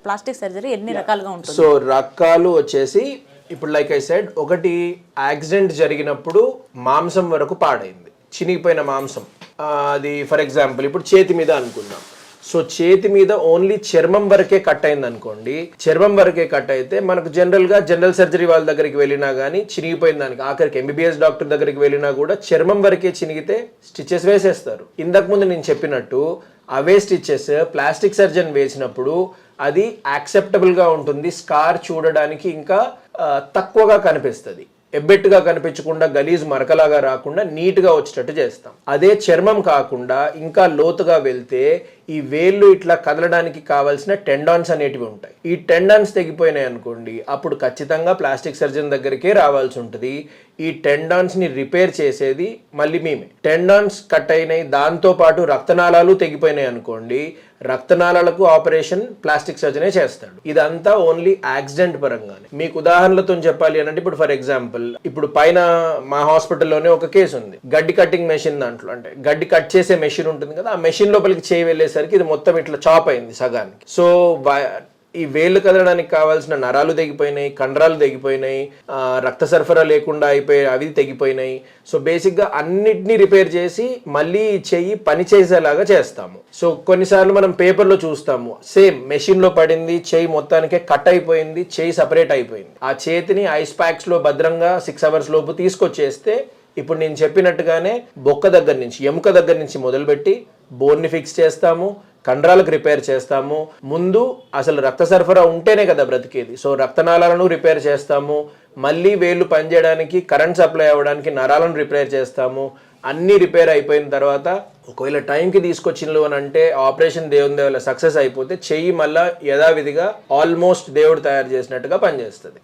Plastic surgery ఎన్ని రకాలుగా ఉంటుంది? సో రకాలు వచ్చేసి ఇప్పుడు లైక్ ఐ సెడ్, ఒకటి యాక్సిడెంట్ జరిగినప్పుడు మాంసం వరకు పాడైంది, చినిగిపోయిన మాంసం, అది ఫర్ ఎగ్జాంపుల్ ఇప్పుడు చేతి మీద అనుకుందాం. సో చేతి మీద ఓన్లీ చర్మం వరకే కట్ అయింది అనుకోండి, చర్మం వరకే కట్ అయితే మనకు జనరల్ సర్జరీ వాళ్ళ దగ్గరికి వెళ్ళినా కానీ చినిగిపోయిన దానికి ఆఖరికి ఎంబీబీఎస్ డాక్టర్ దగ్గరికి వెళ్ళినా కూడా చర్మం వరకే చినిగితే స్టిచెస్ వేసేస్తారు. ఇంతకుముందు నేను చెప్పినట్టు అవే స్టిచెస్ ప్లాస్టిక్ సర్జన్ వేసినప్పుడు అది యాక్సెప్టబుల్గా ఉంటుంది, స్కార్ చూడడానికి ఇంకా తక్కువగా కనిపిస్తుంది, ఎబ్బెట్టుగా కనిపించకుండా గలీజ్ మరకలాగా రాకుండా నీట్గా వచ్చేటట్టు చేస్తాం. అదే చర్మం కాకుండా ఇంకా లోతుగా వెళ్తే ఈ వేళ్ళు ఇట్లా కదలడానికి కావాల్సిన టెండాన్స్ అనేటివి ఉంటాయి. ఈ టెండాన్స్ తెగిపోయినాయి అనుకోండి, అప్పుడు ఖచ్చితంగా ప్లాస్టిక్ సర్జన్ దగ్గరికే రావాల్సి ఉంటుంది. ఈ టెండాన్స్ని రిపేర్ చేసేది మళ్ళీ మేమే. టెండాన్స్ కట్ అయినాయి, దాంతోపాటు రక్తనాళాలు తెగిపోయినాయి అనుకోండి, రక్తనాళాలకు ఆపరేషన్ ప్లాస్టిక్ సర్జనే చేస్తాడు. ఇదంతా ఓన్లీ యాక్సిడెంట్ పరంగానే. మీకు ఉదాహరణలతో చెప్పాలి అంటే ఇప్పుడు ఫర్ ఎగ్జాంపుల్ ఇప్పుడు పైన మా హాస్పిటల్లోనే ఒక కేసు ఉంది, గడ్డి కట్టింగ్ మెషిన్, దాంట్లో అంటే గడ్డి కట్ చేసే మెషిన్ ఉంటుంది కదా, ఆ మెషిన్ లోపలికి చేయి వెళ్ళేసరికి ఇది మొత్తం ఇట్లా చాప్ అయింది సగానికి. సో ఈ వేళ్ళు కదలడానికి కావాల్సిన నరాలు తెగిపోయినాయి, కండరాలు తెగిపోయినాయి, రక్త సరఫరా లేకుండా అయిపోయి అవి తెగిపోయినాయి. సో బేసిక్గా అన్నిటినీ రిపేర్ చేసి మళ్ళీ చెయ్యి పని చేసేలాగా చేస్తాము. సో కొన్నిసార్లు మనం పేపర్లో చూస్తాము, సేమ్ మెషిన్లో పడింది, చెయ్యి మొత్తానికే కట్ అయిపోయింది, చెయ్యి సపరేట్ అయిపోయింది. ఆ చేతిని ఐస్ ప్యాక్స్లో భద్రంగా 6 hours లోపు తీసుకొచ్చేస్తే ఇప్పుడు నేను చెప్పినట్టుగానే బొక్క దగ్గర నుంచి, ఎముక దగ్గర నుంచి మొదలుపెట్టి బోన్ని ఫిక్స్ చేస్తాము, కండరాలకు రిపేర్ చేస్తాము. ముందు అసలు రక్త సరఫరా ఉంటేనే కదా బ్రతికేది. సో రక్తనాళాలను రిపేర్ చేస్తాము, మళ్ళీ వేళ్ళు పనిచేయడానికి కరెంట్ సప్లై అవ్వడానికి నరాలను రిపేర్ చేస్తాము. అన్నీ రిపేర్ అయిపోయిన తర్వాత ఒకవేళ టైంకి తీసుకొచ్చినలు అని అంటే ఆపరేషన్ దేవుని దేవుల సక్సెస్ అయిపోతే చెయ్యి మళ్ళీ యథావిధిగా ఆల్మోస్ట్ దేవుడు తయారు చేసినట్టుగా పనిచేస్తుంది.